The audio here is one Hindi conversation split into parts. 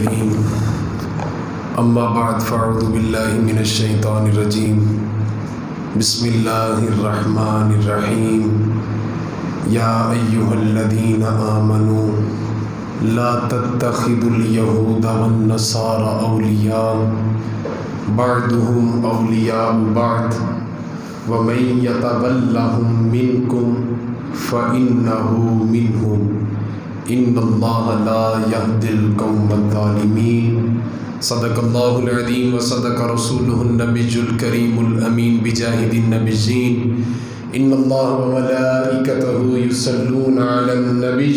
करीम अम्मा बाद फ़अऊज़ु बिल्लाहि मिनश शैतानिर रजीम बिस्मिल्लाहिर रहमानिर रहीम या अय्युहल्लज़ीना आमनू ला तत्तखिदुल यहूदा वन नसारा औलिया बअदुहुम औलियाउ बअद व मन यतवल्लहुम मिनकुम फ़इन्नहु मिनहुम इन्नल्लाहा ला यहदिल कौमज़ ज़ालिमीन। सदक़ल्लाहुल अज़ीम व सदक़ रसूलुहुन नबियुल करीमुल अमीन बिजाहिदिन नबिय्यीन। इन्नल्लाहा व मलाइकतहु युसल्लूना अलन नबी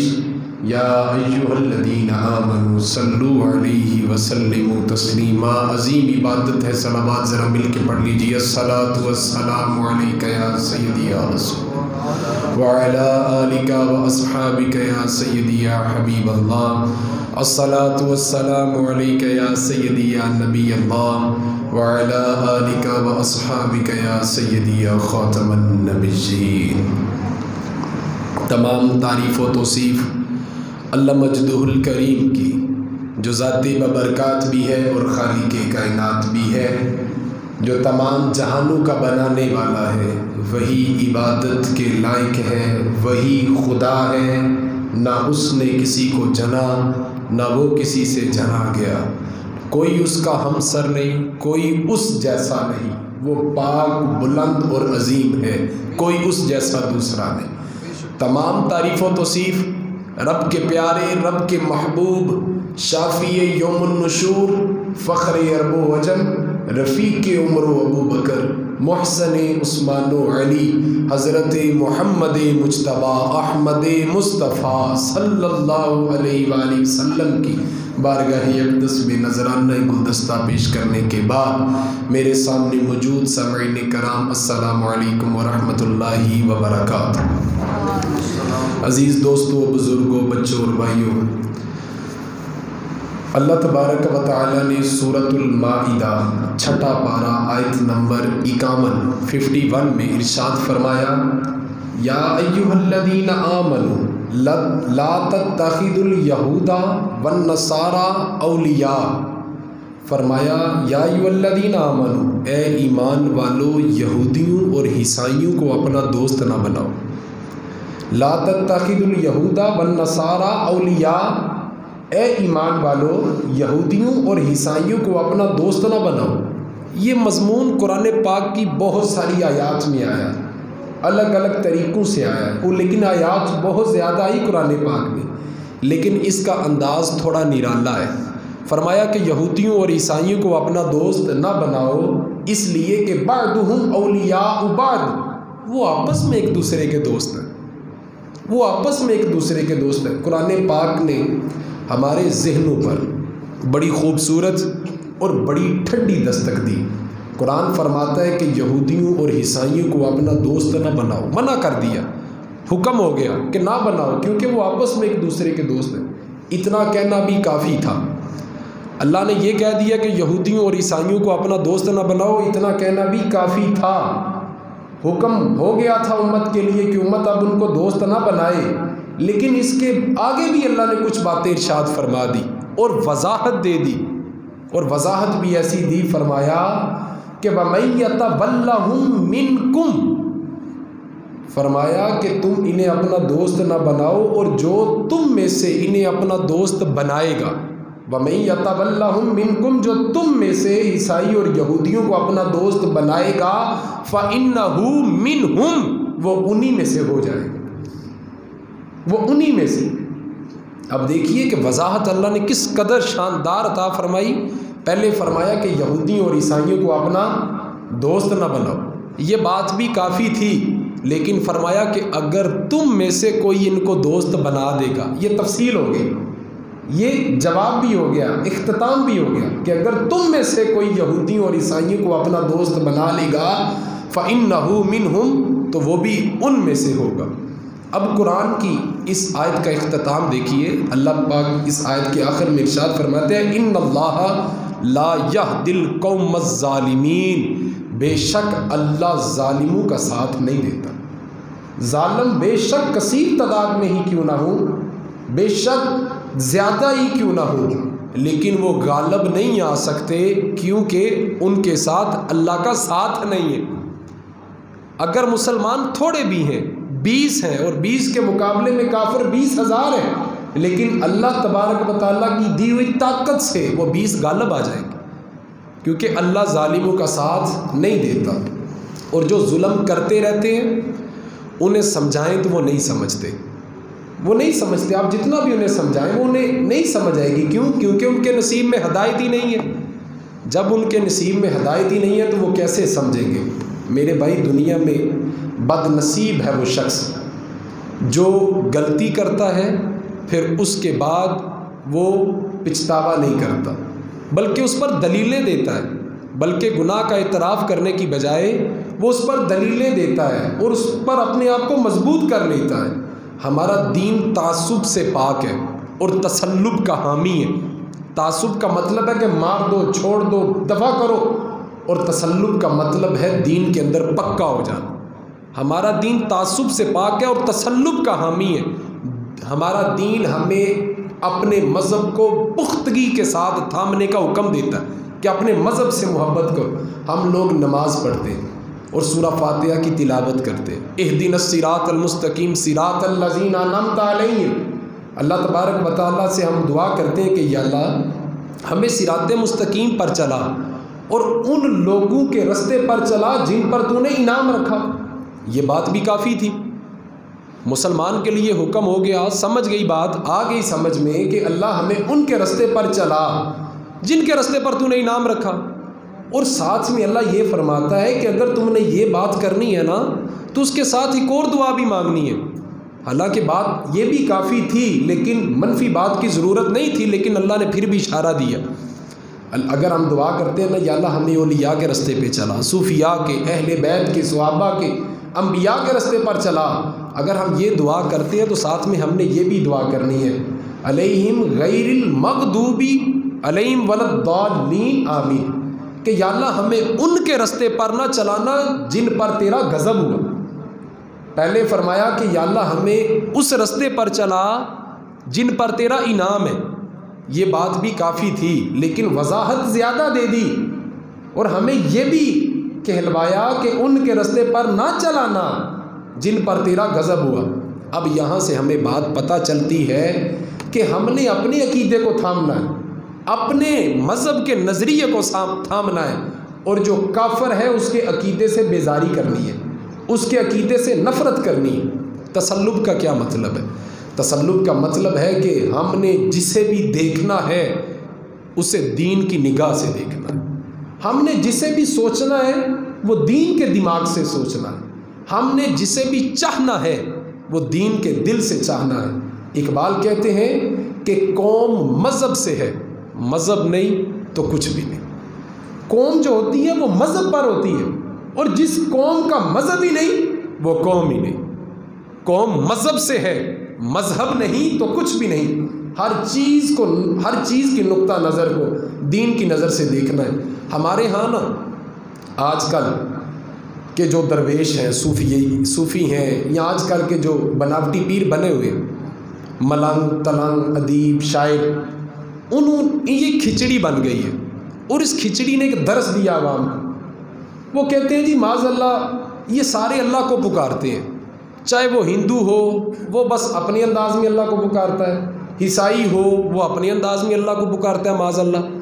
या अय्युहल्लज़ीना आमनू सल्लु अलैहि व सल्लिमू तस्लीमा। अज़ीम इबादत है सलावत, ज़रा मिल के पढ़ लीजिए। अस्सलातु वस्सलामु अलैका या सय्यदी या रसूल व अला आलिका व अस्हाबिका या सय्यदी या हबीबल्लाह। अस्सलातु वस्सलामु अलैका या सय्यदी या नबी अल्लाह व अला आलिका व अस्हाबिका या सय्यदी या खातमन नबिय्यीन। तमाम तारीफ़ व तौसीफ़ अल्लाह मजदुहुल करीम की, जो ज़ाती बबरकात भी है और खालिक़े कायनात भी है, जो तमाम जहानों का बनाने वाला है। वही इबादत के लायक है, वही खुदा है। ना उसने किसी को जना, ना वो किसी से जना गया। कोई उसका हमसर नहीं, कोई उस जैसा नहीं। वो पाक, बुलंद और अजीम है, कोई उस जैसा दूसरा नहीं। तमाम तारीफ़ व तौसीफ़ रब के प्यारे, रब के महबूब, शाफ़ी यौमुन नुशूर, फ़ख्र अरब व अजम, रफ़ीक़ उमर व अबू बकर, मोहसन उस्मान व अली, हज़रत मोहम्मद मुज्तबा अहमद मुस्तफ़ा सल्लल्लाहु अलैहि वसल्लम की बारगाह अक़दस में नज़राना गुलदस्ता पेश करने के बाद मेरे सामने मौजूद सामईन कराम अस्सलामु अलैकुम व रहमतुल्लाहि व बरकातुहू। अज़ीज़ दोस्तों, बुज़ुर्गों, बच्चों और भाइयों, अल्लाह तबारक व तआला ने सूरतुल माइदा छठा पारा आयत नंबर 51 में इरशाद फरमाया, या अय्युहल्लज़ीना आमनू ला तत्तखिदुल यहूदा वन नसारा औलिया। फरमाया, या अय्युहल्लज़ीना आमनू, ए ईमान वालो, यहूदियों और ईसाइयों को अपना दोस्त ना बनाओ। ला तत्तखिदुल यहूदा वन नसारा औलिया, ए ईमान वालो, यहूदियों और ईसाइयों को अपना दोस्त ना बनाओ। ये मज़मून कुरान पाक की बहुत सारी आयात में आया, अलग अलग तरीक़ों से आया, लेकिन आयात बहुत ज़्यादा आई कुरान पाक में, लेकिन इसका अंदाज़ थोड़ा निराला है। फरमाया कि यहूदियों और ईसाइयों को अपना दोस्त ना बनाओ, इसलिए कि बअदुहुम औलियाउ बअद, वो आपस में एक दूसरे के दोस्त हैं, वो आपस में एक दूसरे के दोस्त हैं। कुरान पाक ने हमारे ज़हनों पर बड़ी खूबसूरत और बड़ी ठंडी दस्तक दी। कुरान फरमाता है कि यहूदियों और ईसाइयों को अपना दोस्त ना बनाओ, मना कर दिया, हुक्म हो गया कि ना बनाओ, क्योंकि वो आपस में एक दूसरे के दोस्त हैं। इतना कहना भी काफ़ी था। अल्लाह ने ये कह दिया कि यहूदियों और ईसाइयों को अपना दोस्त ना बनाओ, इतना कहना भी काफ़ी था। हुक्म हो गया था उम्मत के लिए कि उम्मत अब उनको दोस्त ना बनाए, लेकिन इसके आगे भी अल्लाह ने कुछ बातें इरशाद फरमा दी और वजाहत दे दी, और वजाहत भी ऐसी दी, फरमाया कि वमन यतवल्लहुम मिनकुम, फरमाया कि तुम इन्हें अपना दोस्त ना बनाओ, और जो तुम में से इन्हें अपना दोस्त बनाएगा, वमन यतवल्लहुम मिनकुम, जो तुम में से ईसाई और यहूदियों को अपना दोस्त बनाएगा, फ़इन्नहु मिनहुम, वो उन्हीं में से हो जाएगा, वो उन्हीं में से। अब देखिए कि वजाहत अल्लाह ने किस कदर शानदार अता फरमाई। पहले फरमाया कि यहूदियों और ईसाइयों को अपना दोस्त ना बनाओ, ये बात भी काफ़ी थी, लेकिन फरमाया कि अगर तुम में से कोई इनको दोस्त बना देगा, ये तफसील हो गई, ये जवाब भी हो गया, इख्तिताम भी हो गया कि अगर तुम में से कोई यहूदियों और ईसाइयों को अपना दोस्त बना लेगा, फ़इन्नहु मिनहुम, तो वो भी उन में से होगा। अब कुरान की इस आयत का इख्तिताम देखिए। अल्लाह पाक इस आयत के आखिर में इरशाद फरमाते हैं, इन्नल्लाहा ला यहदिल कौमज़ ज़ालिमीन, बेशक अल्लाह ज़ालिमों का साथ नहीं देता। ज़ालिम बेशक कसीर तादाद में ही क्यों ना हो, बेशक ज़्यादा ही क्यों ना हो, लेकिन वो गालिब नहीं आ सकते क्योंकि उनके साथ अल्लाह का साथ नहीं है। अगर मुसलमान थोड़े भी हैं, 20 हैं, और 20 के मुकाबले में काफिर 20,000 हैं, लेकिन अल्लाह तबारक व तआला की दी हुई ताकत से वो 20 गालिब आ जाएंगे, क्योंकि अल्लाह जालिमों का साथ नहीं देता। और जो जुल्म करते रहते हैं उन्हें समझाएं तो वो नहीं समझते, वो नहीं समझते। आप जितना भी उन्हें समझाएं वो उन्हें नहीं समझ आएगी। क्यों? क्योंकि उनके नसीब में हिदायत ही नहीं है। जब उनके नसीब में हिदायत ही नहीं है तो वो कैसे समझेंगे? मेरे भाई, दुनिया में बदनसीब है वो शख्स जो गलती करता है फिर उसके बाद वो पछतावा नहीं करता, बल्कि उस पर दलीलें देता है, बल्कि गुनाह का इतराफ़ करने की बजाय वो उस पर दलीलें देता है और उस पर अपने आप को मजबूत कर लेता है। हमारा दीन तासुब से पाक है और तसल्लुब का हामी है। तासुब का मतलब है कि मार दो, छोड़ दो, दफ़ा करो, और तसल्लुब का मतलब है दीन के अंदर पक्का हो जाना। हमारा दीन तासुब से पाक है और तसल्लुब का हामी है। हमारा दीन हमें अपने मज़हब को पुख्तगी के साथ थामने का हुक्म देता है कि अपने मज़हब से मोहब्बत करो। हम लोग नमाज़ पढ़ते हैं और सूरा फातिहा की तिलावत करते हैं, इहदिनस सिरातल मुस्तकीम सिरातल लज़ीना अनअमता अलैहिम। अल्लाह तबारक व तआला से हम दुआ करते हैं कि या अल्लाह हमें सिराते मुस्तकीम पर चला और उन लोगों के रास्ते पर चला जिन पर तूने इनाम रखा। ये बात भी काफ़ी थी। मुसलमान के लिए हुक्म हो गया, समझ गई बात, आ गई समझ में कि अल्लाह हमें उनके रास्ते पर चला जिनके रास्ते पर तूने इनाम रखा। और साथ में अल्लाह ये फरमाता है कि अगर तुमने ये बात करनी है ना तो उसके साथ एक और दुआ भी मांगनी है। हालांकि बात ये भी काफ़ी थी, लेकिन मनफी बात की ज़रूरत नहीं थी, लेकिन अल्लाह ने फिर भी इशारा दिया। अगर हम दुआ करते हैं ना, या अल्लाह हमें औलिया के रास्ते पे चला, सूफिया के, अहले बैत के, सहाबा के, अम्बिया के रास्ते पर चला। अगर हम ये दुआ करते हैं तो साथ में हमने ये भी दुआ करनी है, अलैहिम गैरिल मगदूबी अलैहिम वलद्दालीन आमीन, कि या अल्लाह हमें उनके रास्ते पर ना चलाना जिन पर तेरा गज़ब हुआ। पहले फरमाया कि या अल्लाह हमें उस रास्ते पर चला जिन पर तेरा इनाम है। ये बात भी काफ़ी थी, लेकिन वजाहत ज़्यादा दे दी और हमें ये भी कहलवाया कि उनके रास्ते पर ना चलाना जिन पर तेरा गज़ब हुआ। अब यहाँ से हमें बात पता चलती है कि हमने अपने अकीदे को थामना है, अपने मज़हब के नज़रिए को थामना है, और जो काफिर है उसके अकीदे से बेजारी करनी है, उसके अकीदे से नफ़रत करनी है। तसल्लुब का क्या मतलब है? तसल्लुब का मतलब है कि हमने जिसे भी देखना है उसे दीन की निगाह से देखना है। हमने जिसे भी सोचना है वो दीन के दिमाग से सोचना है। हमने जिसे भी चाहना है वो दीन के दिल से चाहना है। इकबाल कहते हैं कि कौम मज़हब से है, मज़हब नहीं तो कुछ भी नहीं। कौम जो होती है वो मज़हब पर होती है, और जिस कौम का मज़हब ही नहीं वो कौम ही नहीं। कौम मज़हब से है, मज़हब नहीं तो कुछ भी नहीं। हर चीज़ को, हर चीज़ की नुक्ता नज़र को दीन की नज़र से देखना है। हमारे यहाँ ना आजकल के जो दरवेश हैं, सूफ़ी हैं, या आजकल के जो बनावटी पीर बने हुए, मलंग तलंग अदीब शायर, ये खिचड़ी बन गई है। और इस खिचड़ी ने एक दर्स दिया आवाम को। वो कहते हैं जी माज़अल्लाह ये सारे अल्लाह को पुकारते हैं, चाहे वो हिंदू हो वो बस अपने अंदाज में अल्लाह को पुकारता है, ईसाई हो वो अपने अंदाज में अल्लाह को पुकारता है। माज़अल्लाह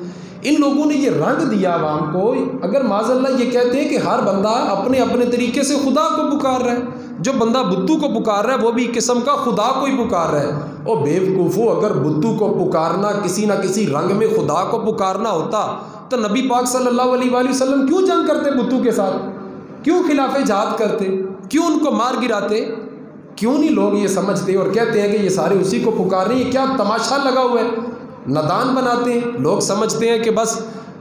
इन लोगों ने ये रंग दिया आवाम को। अगर माज़अल्लाह ये कहते हैं कि हर बंदा अपने अपने तरीके से खुदा को पुकार रहा है, जो बंदा बुद्दू को पुकार रहा है वो भी किस्म का खुदा को ही पुकार रहा है। और बेवकूफ़ो, अगर बुद्दू को पुकारना किसी ना किसी रंग में खुदा को पुकारना होता तो नबी पाक सल्लल्लाहु अलैहि वसल्लम क्यों जंग करते बुद्दू के साथ? क्यों खिलाफे जहाद करते? क्यों उनको मार गिराते? क्यों नहीं लोग ये समझते और कहते हैं कि ये सारे उसी को पुकार रहे हैं? ये क्या तमाशा लगा हुआ है? नादान बनाते हैं। लोग समझते हैं कि बस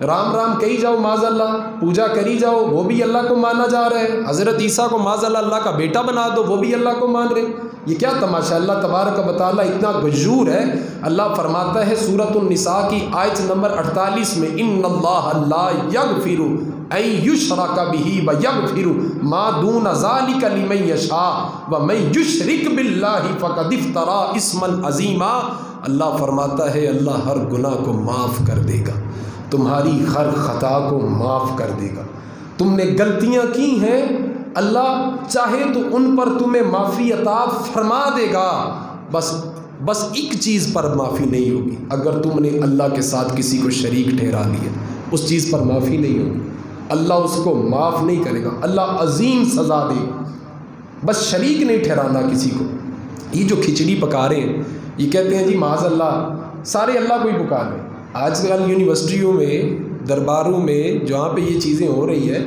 राम राम कही जाओ माज़अल्लाह, पूजा करी जाओ, वो भी अल्लाह को माना जा रहा है। हज़रत ईसा को माज़अल्लाह अल्लाह का बेटा बना दो, वो भी अल्लाह को मान रहे। ये क्या तमाशा। अल्लाह तबारक व तआला इतना गजूर है। अल्लाह फरमाता है सूरतुन निसा की आयत नंबर 48 में, इन्नल्लाह ला यगफिरु अन युशरका बिही व यगफिरु मा दून ज़ालिका लिमन यशा व मन युशरिक बिल्लाहि फ़क़द इफ्तरा इस्मन अज़ीमा। अल्लाह फरमाता है अल्लाह हर गुनाह को माफ़ कर देगा, तुम्हारी हर ख़ता को माफ़ कर देगा। तुमने गलतियाँ की हैं, अल्लाह चाहे तो उन पर तुम्हें माफ़ी अता फरमा देगा। बस एक चीज़ पर माफ़ी नहीं होगी, अगर तुमने अल्लाह के साथ किसी को शरीक ठहरा लिया, उस चीज़ पर माफ़ी नहीं होगी, अल्लाह उसको माफ़ नहीं करेगा, अल्लाह अजीम सज़ा देगा। बस शरीक नहीं ठहराना किसी को। ये जो खिचड़ी पका रहे हैं, ये कहते हैं जी माज़अल्लाह सारे अल्लाह को ही पुकार रहे हैं। आजकल यूनिवर्सिटियों में, दरबारों में जहाँ पे ये चीज़ें हो रही है,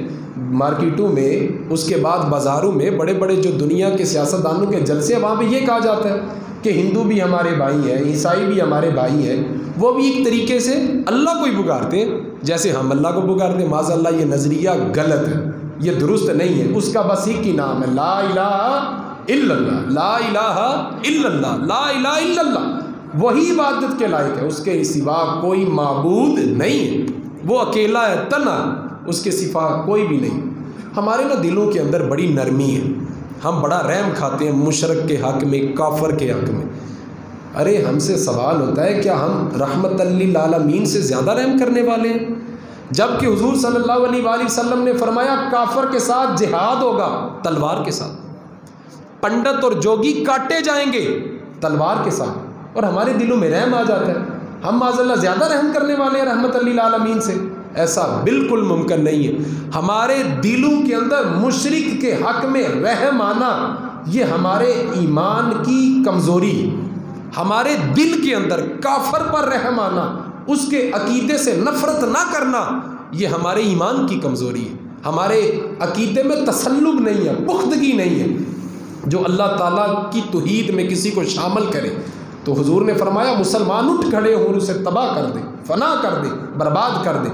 मार्केटों में, उसके बाद बाज़ारों में, बड़े बड़े जो दुनिया के सियासतदानों के जलसे, वहाँ पे ये कहा जाता है कि हिंदू भी हमारे भाई हैं, ईसाई भी हमारे भाई हैं। वो भी एक तरीके से अल्लाह को ही पुकारते हैं जैसे हम अल्लाह को पुकारते हैं। माज़अल्लाह ये नज़रिया गलत है, ये दुरुस्त नहीं है। उसका बस एक ही नाम है, ला इलाहा इल्लल्लाह, ला इलाहा इल्लल्लाह, ला इलाहा इल्लल्लाह। वही इबादत के लायक है, उसके सिवा कोई माबूद नहीं है। वो अकेला है, तना, उसके सिवा कोई भी नहीं। हमारे ना दिलों के अंदर बड़ी नरमी है, हम बड़ा रहम खाते हैं मुशरक के हक़ में, काफर के हक़ में। अरे हमसे सवाल होता है क्या हम रहमतल लिल आलमीन से ज़्यादा रहम करने वाले हैं? जबकि हुजूर सल्लल्लाहु अलैहि वसल्लम ने फरमाया काफर के साथ जिहाद होगा, तलवार के साथ। पंडित और जोगी काटे जाएंगे तलवार के साथ, और हमारे दिलों में रहम आ जाता है। हम माज़अल्लाह ज़्यादा रहम करने वाले हैं रहमतल लिल आलमीन से? ऐसा बिल्कुल मुमकिन नहीं है। हमारे दिलों के अंदर मुशरिक के हक़ में रहम आना, ये हमारे ईमान की कमज़ोरी है। हमारे दिल के अंदर काफर पर रहम आना, उसके अकीदे से नफ़रत ना करना, ये हमारे ईमान की कमज़ोरी है। हमारे अकीदे में तसल्लुब नहीं है, पुख्तगी नहीं है। जो अल्लाह ताला की तौहीद में किसी को शामिल करे, तो हुजूर ने फरमाया मुसलमान उठ खड़े हो उसे तबाह कर दे, फना कर दे, बर्बाद कर दे।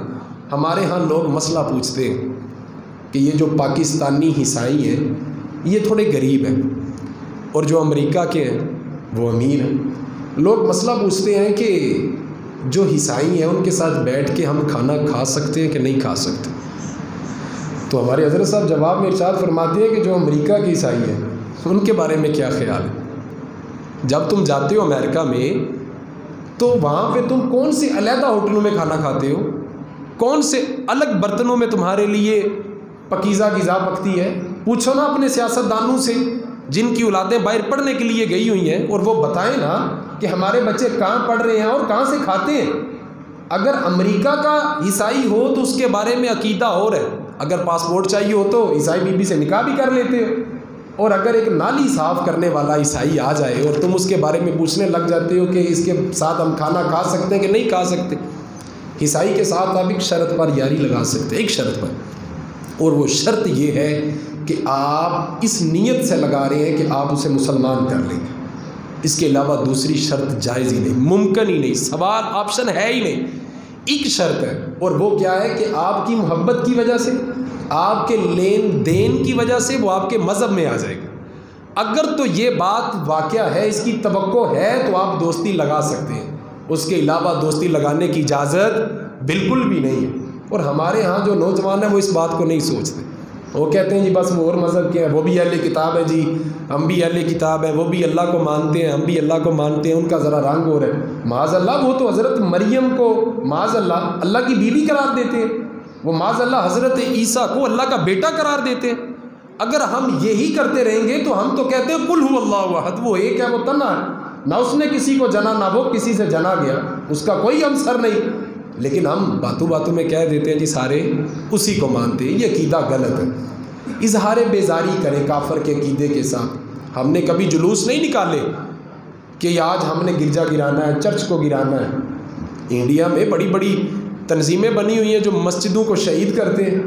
हमारे यहाँ लोग मसला पूछते हैं कि ये जो पाकिस्तानी ईसाई हैं ये थोड़े गरीब हैं और जो अमेरिका के हैं वो अमीर हैं। लोग मसला पूछते हैं कि जो ईसाई हैं उनके साथ बैठ के हम खाना खा सकते हैं कि नहीं खा सकते। तो हमारे हज़रत साहब जवाब में इरशाद फरमाते हैं कि जो अमेरिका के ईसाई हैं उनके बारे में क्या ख्याल है। जब तुम जाते हो अमेरिका में तो वहाँ पे तुम कौन से अलहदा होटलों में खाना खाते हो, कौन से अलग बर्तनों में तुम्हारे लिए पकीज़ा ग़िज़ा पकती है। पूछो ना अपने सियासतदानों से जिनकी औलादें बाहर पढ़ने के लिए गई हुई हैं, और वो बताएं ना कि हमारे बच्चे कहाँ पढ़ रहे हैं और कहाँ से खाते हैं। अगर अमेरिका का ईसाई हो तो उसके बारे में अकीदा और है, अगर पासपोर्ट चाहिए हो तो ईसाई बीबी से निकाह भी कर लेते हो, और अगर एक नाली साफ़ करने वाला ईसाई आ जाए और तुम उसके बारे में पूछने लग जाते हो कि इसके साथ हम खाना खा सकते हैं कि नहीं खा सकते। ईसाई के साथ आप एक शर्त पर यारी लगा सकते हैं, एक शर्त पर, और वो शर्त ये है कि आप इस नीयत से लगा रहे हैं कि आप उसे मुसलमान कर लेंगे। इसके अलावा दूसरी शर्त जायज़ ही नहीं, मुमकिन ही नहीं, सवाल ऑप्शन है ही नहीं। एक शर्त है, और वो क्या है कि आपकी मोहब्बत की वजह से, आपके लेन देन की वजह से वो आपके मज़हब में आ जाएगा। अगर तो ये बात वाक़या है, इसकी तवक्को है, तो आप दोस्ती लगा सकते हैं। उसके अलावा दोस्ती लगाने की इजाज़त बिल्कुल भी नहीं है। और हमारे यहाँ जो नौजवान हैं वो इस बात को नहीं सोचते। वो कहते हैं जी बस वो और मज़हब के हैं, वो भी अहले किताब है जी, हम भी अहले किताब हैं, वो भी अल्लाह को मानते हैं, हम भी अल्लाह को मानते हैं, उनका ज़रा रंग हो रहा है। माज़अल्लाह वो तो हज़रत मरियम को माज़अल्लाह अल्लाह की बीवी करार देते हैं, वो माज़अल्लाह हज़रत ईसा को अल्लाह का बेटा करार देते हैं। अगर हम यही करते रहेंगे तो हम तो कहते हैं कुल हुवल्लाहु अहद, वो एक है, वो तन्हा है, ना उसने किसी को जना, ना वो किसी से जना गया, उसका कोई हमसर नहीं। लेकिन हम बातों बातों में कह देते हैं जी सारे उसी को मानते हैं। ये अकीदा गलत है। इजहार बेजारी करें काफर के अकीदे के साथ। हमने कभी जुलूस नहीं निकाले कि आज हमने गिरजा गिराना है, चर्च को गिराना है। इंडिया में बड़ी बड़ी तंजीमें बनी हुई हैं जो मस्जिदों को शहीद करते हैं।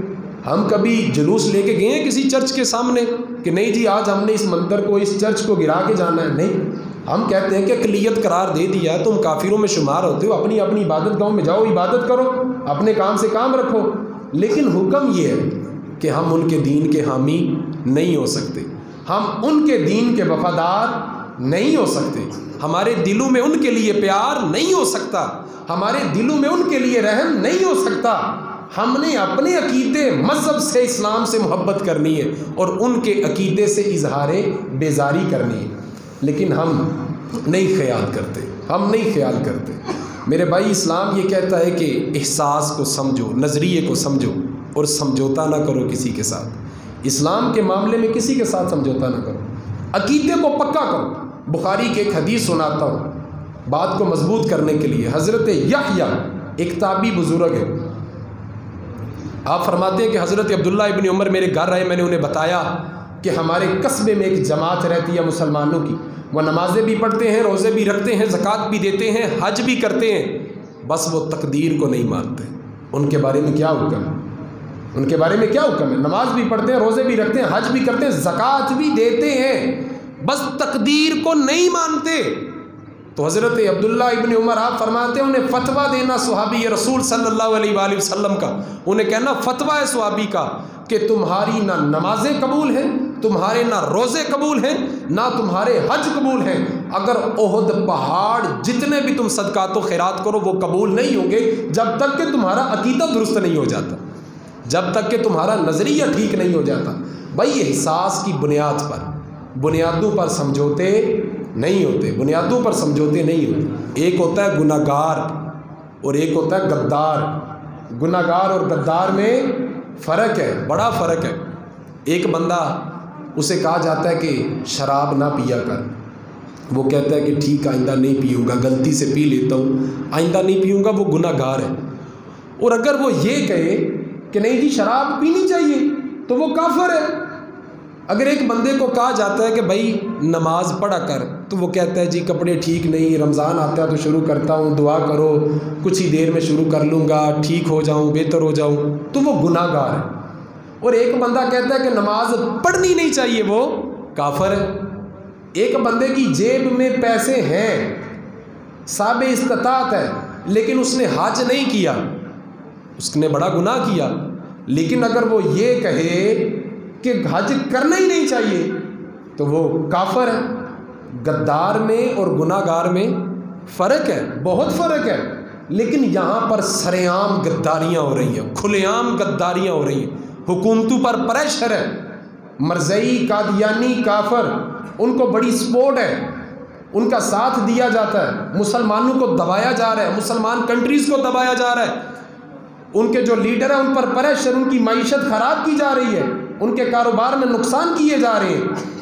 हम कभी जुलूस लेके गए हैं किसी चर्च के सामने कि नहीं जी आज हमने इस मंदिर को, इस चर्च को गिरा के जाना है? नहीं, हम कहते हैं कि अक़लियत करार दे दिया, तुम काफिरों में शुमार होते हो, अपनी अपनी इबादत गाहों में जाओ, इबादत करो। अपने काम से काम रखो, लेकिन हुक्म ये है कि हम उनके दीन के हामी नहीं हो सकते, हम उनके दीन के वफादार नहीं हो सकते, हमारे दिलों में उनके लिए प्यार नहीं हो सकता, हमारे दिलों में उनके लिए रहम नहीं हो सकता। हमने अपने अकीदे मज़हब से, इस्लाम से मोहब्बत करनी है और उनके अकीदे से इजहारे बेजारी करनी है, लेकिन हम नहीं ख्याल करते, हम नहीं ख्याल करते। मेरे भाई, इस्लाम ये कहता है कि एहसास को समझो, नज़रिए को समझो और समझौता ना करो किसी के साथ। इस्लाम के मामले में किसी के साथ समझौता ना करो, अकीदे को पक्का करो। बुखारी के एक हदीस सुनाता हूँ बात को मजबूत करने के लिए। हज़रत यहया एक ताबी बुजुर्ग है, आप फरमाते हैं कि हज़रत अब्दुल्ला इब्न उमर मेरे घर आए, मैंने उन्हें बताया कि हमारे कस्बे में एक जमात रहती है मुसलमानों की, वह नमाज़ें भी पढ़ते हैं, रोज़े भी रखते हैं, ज़कात भी देते हैं, हज भी करते हैं, बस वो तकदीर को नहीं मानते। उनके बारे में क्या हुक्म है? उनके बारे में क्या हुक्म है? नमाज भी पढ़ते हैं, रोज़े भी रखते हैं, हज भी करते हैं, ज़कात भी देते हैं, बस तकदीर को नहीं मानते। तो हज़रत अब्दुल्ला इब्न उमर आप फरमाते हैं उन्हें फतवा देना सहाबी रसूल सल्लल्लाहु अलैहि वसल्लम का, उन्हें कहना फतवा है सहाबी का कि तुम्हारी ना नमाजें कबूल हैं, तुम्हारे ना रोज़े कबूल हैं, ना तुम्हारे हज कबूल हैं। अगर ओहद पहाड़ जितने भी तुम सदकात व खैरात करो वो कबूल नहीं होंगे जब तक कि तुम्हारा अकीदा दुरुस्त नहीं हो जाता, जब तक कि तुम्हारा नज़रिया ठीक नहीं हो जाता। भाई, एहसास की बुनियाद पर, बुनियादों पर समझौते नहीं होते, बुनियादों पर समझौते नहीं होते। एक होता है गुनाहगार और एक होता है गद्दार। गुनाहगार और गद्दार में फ़र्क है, बड़ा फ़र्क है। एक बंदा, उसे कहा जाता है कि शराब ना पिया कर, वो कहता है कि ठीक आइंदा नहीं पीऊँगा, गलती से पी लेता हूँ, आइंदा नहीं पीऊँगा, वो गुनाहगार है। और अगर वो ये कहे कि नहीं जी शराब पीनी चाहिए तो वो काफिर है। अगर एक बंदे को कहा जाता है कि भाई नमाज पढ़ा कर, तो वो कहता है जी कपड़े ठीक नहीं, रमज़ान आता है तो शुरू करता हूँ, दुआ करो, कुछ ही देर में शुरू कर लूँगा, ठीक हो जाऊँ, बेहतर हो जाऊँ, तो वो गुनाहगार है। और एक बंदा कहता है कि नमाज पढ़नी नहीं चाहिए, वो काफिर है। एक बंदे की जेब में पैसे हैं, साबे इस्तात है, लेकिन उसने हज नहीं किया, उसने बड़ा गुनाह किया। लेकिन अगर वो ये कहे कि हज करना ही नहीं चाहिए तो वो काफिर है। गद्दार में और गुनाहगार में फ़र्क है, बहुत फ़र्क है। लेकिन यहाँ पर सरेआम गद्दारियाँ हो रही हैं, खुलेआम गद्दारियाँ हो रही हैं, हुकूमतों पर प्रेशर है। मरज़ई, कादियानी, काफिर, उनको बड़ी सपोर्ट है, उनका साथ दिया जाता है, मुसलमानों को दबाया जा रहा है, मुसलमान कंट्रीज़ को दबाया जा रहा है, उनके जो लीडर हैं उन पर प्रेशर, उनकी मईशत ख़राब की जा रही है, उनके कारोबार में नुकसान किए जा रहे हैं।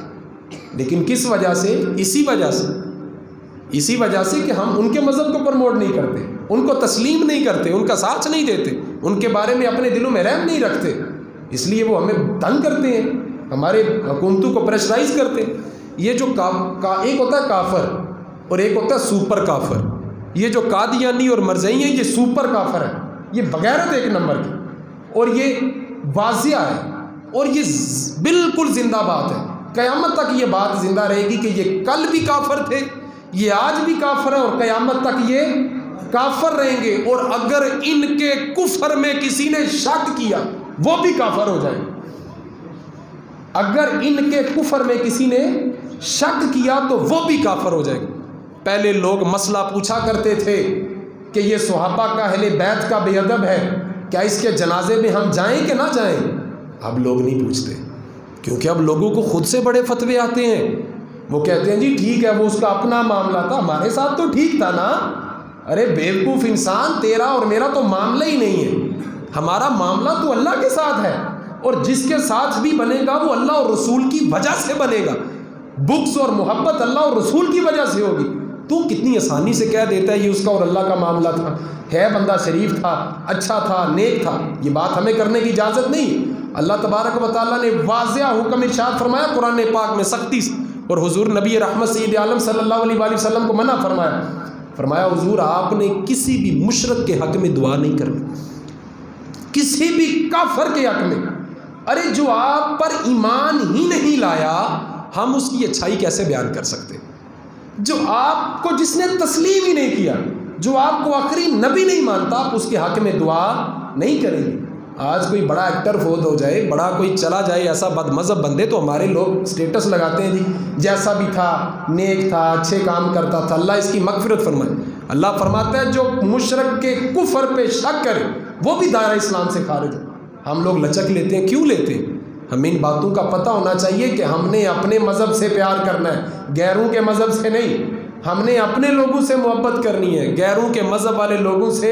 लेकिन किस वजह से? इसी वजह से कि हम उनके मज़हब को प्रमोट नहीं करते, उनको तस्लीम नहीं करते, उनका साथ नहीं देते, उनके बारे में अपने दिलों में रहम नहीं रखते, इसलिए वो हमें तंग करते हैं, हमारे हुकूमतों को प्रेशराइज करते हैं। ये जो एक होता है काफिर और एक होता है सुपर काफिर। ये जो कादियानी और मरज़ई हैं ये सुपर काफिर है, ये बगैरत एक नंबर की, और ये वाजिया है और ये बिल्कुल जिंदा बात है। क़यामत तक ये बात जिंदा रहेगी कि ये कल भी काफिर थे, ये आज भी काफिर है और क़यामत तक ये काफिर रहेंगे। और अगर इनके कुफ्र में किसी ने शक किया वो भी काफिर हो जाएंगे। अगर इनके कुफ्र में किसी ने शक किया तो वो भी काफिर हो जाएंगे। पहले लोग मसला पूछा करते थे कि ये सहाबा का अहले बैत का बेअदब है, क्या इसके जनाजे में हम जाएं कि ना जाएं? अब लोग नहीं पूछते, क्योंकि अब लोगों को खुद से बड़े फतवे आते हैं। वो कहते हैं जी ठीक है, वो उसका अपना मामला था, हमारे साथ तो ठीक था ना। अरे बेवकूफ़ इंसान, तेरा और मेरा तो मामला ही नहीं है, हमारा मामला तो अल्लाह के साथ है, और जिसके साथ भी बनेगा वो अल्लाह और रसूल की वजह से बनेगा। बुक्स और मोहब्बत अल्लाह और रसूल की वजह से होगी। तू कितनी आसानी से कह देता है ये उसका और अल्लाह का मामला था, है बंदा शरीफ था, अच्छा था, नेक था। ये बात हमें करने की इजाज़त नहीं। अल्लाह तबारक व तआला ने वाज़िया हुक्म इरशाद फरमाया कुरान पाक में सख्ती से, और हुजूर नबी रहमत सय्यद आलम सल्लल्लाहु अलैहि वसल्लम को मना फरमाया हुजूर आपने किसी भी मुशरक के हक़ में दुआ नहीं करनी, किसी भी काफिर के हक़ में। अरे जो आप पर ईमान ही नहीं लाया, हम उसकी अच्छाई कैसे बयान कर सकते? जो आपको जिसने तस्लीम ही नहीं किया, जो आपको आखिरी नबी नहीं मानता, आप उसके हक में दुआ नहीं करेंगे। आज कोई बड़ा एक्टर फोत हो जाए, बड़ा कोई चला जाए, ऐसा बदमज़हब बंदे, तो हमारे लोग स्टेटस लगाते हैं जी जैसा भी था, नेक था, अच्छे काम करता था, अल्लाह इसकी मगफिरत फरमाए। अल्लाह फरमाता है जो मुशरक के कुफर पे शक करे वो भी दायरा इस्लाम से खारिज है। हम लोग लचक लेते हैं, क्यों लेते हैं? हमें इन बातों का पता होना चाहिए कि हमने अपने मज़हब से प्यार करना है, गैरों के मज़हब से नहीं। हमने अपने लोगों से मोहब्बत करनी है, गैरों के मज़हब वाले लोगों से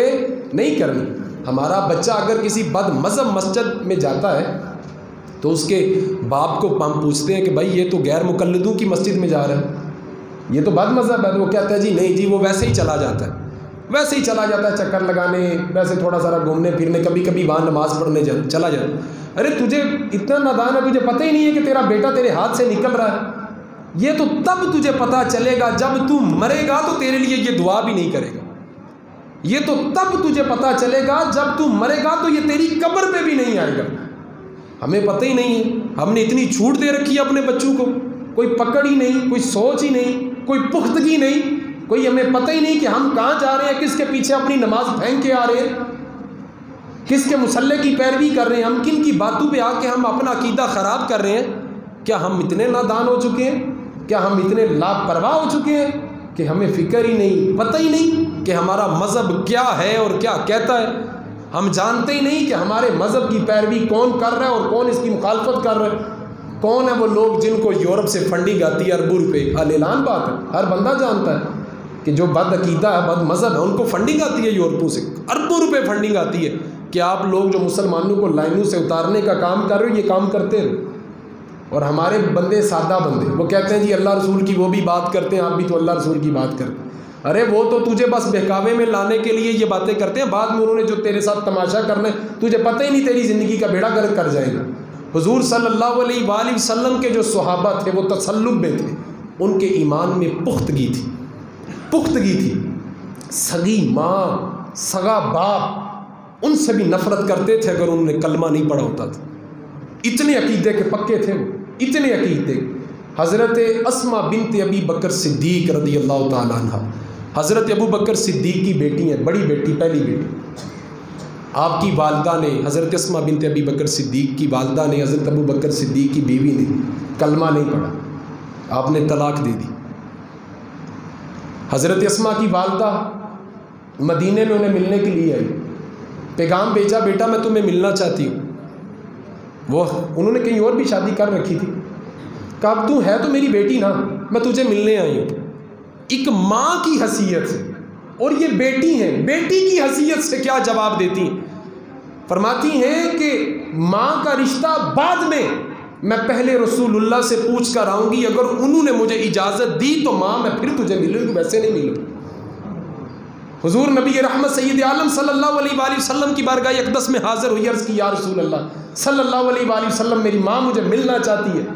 नहीं करनी। हमारा बच्चा अगर किसी बद मज़हब मस्जिद में जाता है तो उसके बाप को हम पूछते हैं कि भाई ये तो गैर मुकल्लिदों की मस्जिद में जा रहा है, ये तो बद मज़हब है। तो वो कहता है जी नहीं जी, वो वैसे ही चला जाता है, वैसे ही चला जाता है चक्कर लगाने, वैसे थोड़ा सारा घूमने फिरने, कभी कभी वहाँ नमाज़ पढ़ने चला जाता। अरे तुझे इतना नादान है, तुझे पता ही नहीं है कि तेरा बेटा तेरे हाथ से निकल रहा है। ये तो तब तुझे पता चलेगा जब तू मरेगा तो तेरे लिए ये दुआ भी नहीं करेगा। ये तो तब तुझे पता चलेगा जब तू मरेगा तो ये तेरी कब्र पे भी नहीं आएगा। हमें पता ही नहीं है, हमने इतनी छूट दे रखी है अपने बच्चों को, कोई पकड़ ही नहीं, कोई सोच ही नहीं, कोई पुख्तगी नहीं, कोई हमें पता ही नहीं कि हम कहाँ जा रहे हैं, किसके पीछे अपनी नमाज फेंक के आ रहे हैं, किसके मुसल्ले की पैरवी कर रहे हैं, हम किन की बातों पे आके हम अपना अकीदा ख़राब कर रहे हैं। क्या हम इतने नादान हो चुके हैं, क्या हम इतने लापरवाह हो चुके हैं कि हमें फ़िक्र ही नहीं, पता ही नहीं कि हमारा मज़हब क्या है और क्या कहता है। हम जानते ही नहीं कि हमारे मज़हब की पैरवी कौन कर रहा है और कौन इसकी मुखालफत कर रहा है। कौन है वो लोग जिनको यूरोप से फंडिंग आती है अरबों रुपये? आलेलान बात है, हर बंदा जानता है कि जो बद अकीदा है, बद मज़हब है, उनको फंडिंग आती है यूरोपों से, अरबों रुपये फंडिंग आती है कि आप लोग जो मुसलमानों को लाइनों से उतारने का काम कर रहे हो, ये काम करते रहो। और हमारे बंदे सादा बंदे, वो कहते हैं जी अल्लाह रसूल की वो भी बात करते हैं, आप भी तो अल्लाह रसूल की बात करते हैं। अरे वो तो तुझे बस बहकावे में लाने के लिए ये बातें करते हैं, बाद में उन्होंने जो तेरे साथ तमाशा करना है तुझे पता ही नहीं, तेरी ज़िंदगी का बेड़ा गर्क कर जाएगा। हुजूर सल्लल्लाहु अलैहि वसल्लम के जो सहाबा थे वो तसल्लुब में थे, उनके ईमान में पुख्तगी थी। सगी माँ, सगा बाप, उनसे भी नफ़रत करते थे अगर उन्होंने कलमा नहीं पढ़ा होता था। इतने अकीदे के पक्के थे वो, इतने अकीदे। हज़रत अस्मा बिनत अबी बकर सिद्दीक़ रज़ी अल्लाह ताला अन्हा, हज़रत अबू बकर सिद्दीक़ की बेटी हैं, बड़ी बेटी, पहली बेटी। आपकी वालदा ने, हज़रत अस्मा बिनत अबी बकर सिद्दीक़ की वालदा ने, हज़रत अबू बकर सिद्दीक़ की बीवी ने कलमा नहीं पढ़ा, आपने तलाक दे दी। हज़रत अस्मा की वालदा मदीने में उन्हें मिलने के लिए आई, पैगाम भेजा, बेटा मैं तुम्हें मिलना चाहती हूँ। वो उन्होंने कहीं और भी शादी कर रखी थी। कब तू है तो मेरी बेटी ना, मैं तुझे मिलने आई हूँ। एक माँ की हैसियत से, और ये बेटी हैं, बेटी की हैसियत से क्या जवाब देती हैं? फरमाती हैं कि माँ का रिश्ता बाद में, मैं पहले रसूलुल्लाह से पूछ कर आऊँगी, अगर उन्होंने मुझे इजाज़त दी तो माँ मैं फिर तुझे मिलूँगी, वैसे नहीं मिलूँगी। हुजूर नबी रहमत सैयद आलम सल्लल्लाहु अलैहि वसल्लम की बारगाह अक़दस में हाज़िर हुई, अर्ज़ की या रसूल अल्लाह सल्लल्लाहु अलैहि वसल्लम, मेरी माँ मुझे मिलना चाहती है।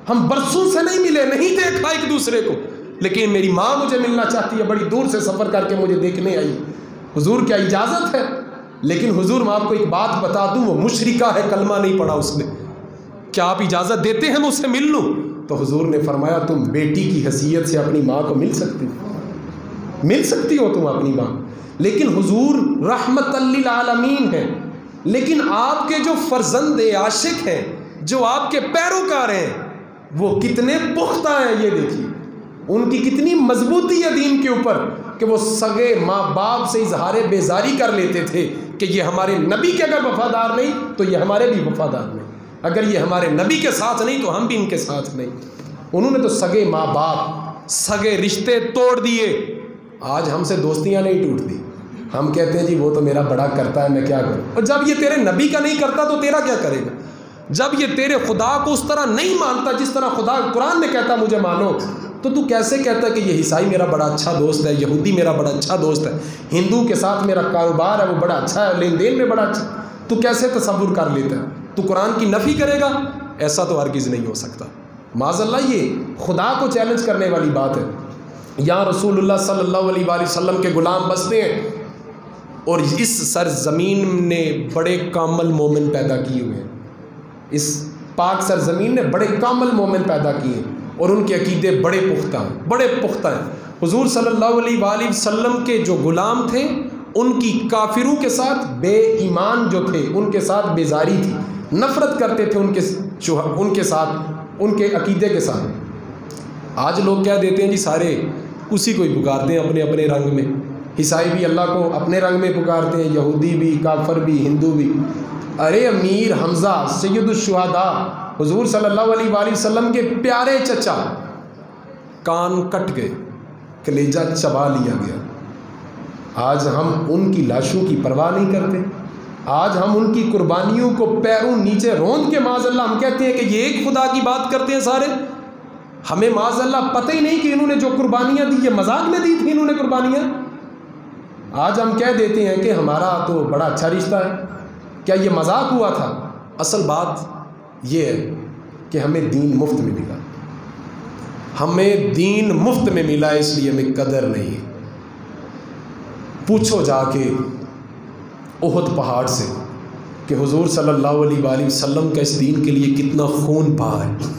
हम बरसों से नहीं मिले, नहीं देखा एक दूसरे को, लेकिन मेरी माँ मुझे मिलना चाहती है, बड़ी दूर से सफ़र करके मुझे देखने आई। हुजूर क्या इजाज़त है? लेकिन हुजूर मैं आपको एक बात बता दूँ, वो मुशरिका है, कलमा नहीं पढ़ा उसने, क्या आप इजाज़त देते हैं मैं उससे मिल लूँ? तो हुजूर ने फरमाया तुम बेटी की हैसियत से अपनी माँ को मिल सकती हो तुम अपनी माँ। लेकिन हुजूर रहमतल लिल आलमीन है, लेकिन आपके जो फर्जंद आशिक हैं, जो आपके पैरोकार हैं, वो कितने पुख्ता हैं ये देखिए, उनकी कितनी मजबूती है दीन के ऊपर कि वो सगे माँ बाप से इजहार बेजारी कर लेते थे कि ये हमारे नबी के अगर वफादार नहीं तो ये हमारे भी वफादार नहीं, अगर ये हमारे नबी के साथ नहीं तो हम भी इनके साथ नहीं। उन्होंने तो सगे माँ बाप, सगे रिश्ते तोड़ दिए। आज हमसे दोस्तियाँ नहीं टूटती, हम कहते हैं जी वो तो मेरा बड़ा करता है, मैं क्या करूँ। और जब ये तेरे नबी का नहीं करता तो तेरा क्या करेगा? जब ये तेरे खुदा को उस तरह नहीं मानता जिस तरह खुदा कुरान में कहता मुझे मानो, तो तू कैसे कहता है कि ये ईसाई मेरा बड़ा अच्छा दोस्त है, यहूदी मेरा बड़ा अच्छा दोस्त है, हिंदू के साथ मेरा कारोबार है वो बड़ा अच्छा है, लेन देन में बड़ा अच्छा, तू कैसे तसव्वुर कर लेता है? तू कुरान की नफ़ी करेगा? ऐसा तो हरगिज़ नहीं हो सकता। माज़अल्लाह ये खुदा को चैलेंज करने वाली बात है। यहाँ रसूलुल्लाह सल्लल्लाहु अलैहि वसल्लम के ग़ुलाम बसते हैं और इस सरज़मीन ने बड़े कामल मोमिन पैदा किए हुए हैं, इस पाक सरज़मीन ने बड़े कामल मोमिन पैदा किए हैं और उनके अकीदे बड़े पुख्ता हैं, बड़े पुख्ता हैं। हुजूर सल्लल्लाहु अलैहि वसल्लम के जो गुलाम थे उनकी काफिरों के साथ, बेईमान जो थे उनके साथ बेजारी थी, नफ़रत करते थे उनके साथ, उनके अकीदे के साथ। आज लोग क्या देते हैं जी, सारे उसी को ही पुकारते हैं अपने अपने रंग में। ईसाई भी अल्लाह को अपने रंग में पुकारते हैं, यहूदी भी, काफर भी, हिंदू भी। अरे अमीर हमज़ा सैयदुश शुहदा हुजूर सल्लल्लाहु अलैहि वसल्लम के प्यारे चचा, कान कट गए, कलेजा चबा लिया गया। आज हम उनकी लाशों की परवाह नहीं करते। आज हम उनकी कुर्बानियों को पैरों नीचे रोंद के माज़अल्लाह हम कहते हैं कि ये एक खुदा की बात करते हैं सारे। हमें माज़अल्लाह पता ही नहीं कि इन्होंने जो कुर्बानियाँ दी, ये मजाक में दी थी इन्होंने कुर्बानियाँ। आज हम कह देते हैं कि हमारा तो बड़ा अच्छा रिश्ता है, क्या ये मजाक हुआ था? असल बात ये है कि हमें दीन मुफ्त में मिला, हमें दीन मुफ्त में मिला, इसलिए हमें कदर नहीं है। पूछो जाके उहद पहाड़ से कि हुजूर सल्लल्लाहु अलैहि वसल्लम का इस दीन के लिए कितना खून बहा है,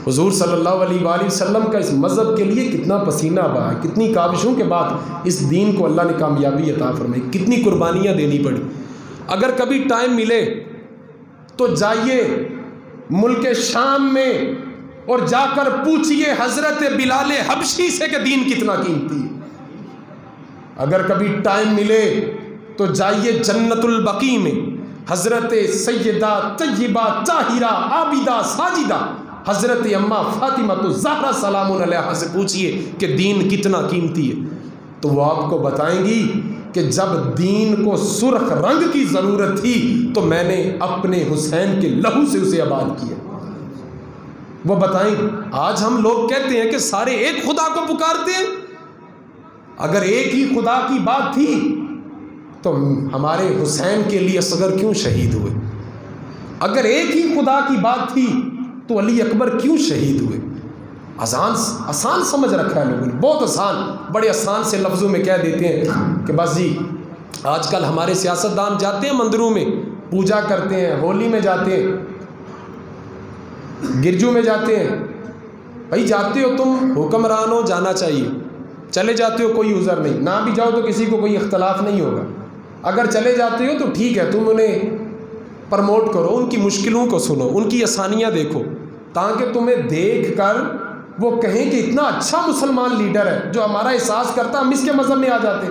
हुजूर सल्लल्लाहु अलैहि वसल्लम का इस मज़हब के लिए कितना पसीना बहा है, कितनी काविशों के बाद इस दीन को अल्लाह ने कामयाबी अता फरमाई, कितनी कुर्बानियाँ देनी पड़ी। अगर कभी टाइम मिले तो जाइए मुल्क शाम में और जाकर पूछिए हज़रत बिलाल हबशी से कि दीन कितना कीमती है। अगर कभी टाइम मिले तो जाइए जन्नतुल बकी में हज़रत सैयदा तय्यबा ताहिरा आबिदा साजिदा हज़रत अम्मा फ़ातिमा तो ज़हरा सलामुन अलैहा से पूछिए कि दीन कितना कीमती है, तो वो आपको बताएंगी कि जब दीन को सुर्ख रंग की ज़रूरत थी तो मैंने अपने हुसैन के लहू से उसे आबाद किया। वो बताएंगे। आज हम लोग कहते हैं कि सारे एक खुदा को पुकारते हैं। अगर एक ही खुदा की बात थी तो हमारे हुसैन के लिए असगर क्यों शहीद हुए? अगर एक ही खुदा की बात थी तो अली अकबर क्यों शहीद हुए? आसान समझ रखा है लोगों ने, बहुत आसान, बड़े आसान से लफ्ज़ों में कह देते हैं कि बस जी आजकल हमारे सियासतदान जाते हैं मंदिरों में, पूजा करते हैं, होली में जाते हैं, गिरजू में जाते हैं। भाई जाते हो तुम, हुक्मरान हो, जाना चाहिए, चले जाते हो कोई उज़र नहीं, ना भी जाओ तो किसी को कोई इख्तलाफ नहीं होगा। अगर चले जाते हो तो ठीक है, तुम उन्हें प्रमोट करो, उनकी मुश्किलों को सुनो, उनकी आसानियाँ देखो, ताकि तुम्हें देख कर वो कहें कि इतना अच्छा मुसलमान लीडर है जो हमारा एहसास करता, हम इसके मज़हब में आ जाते।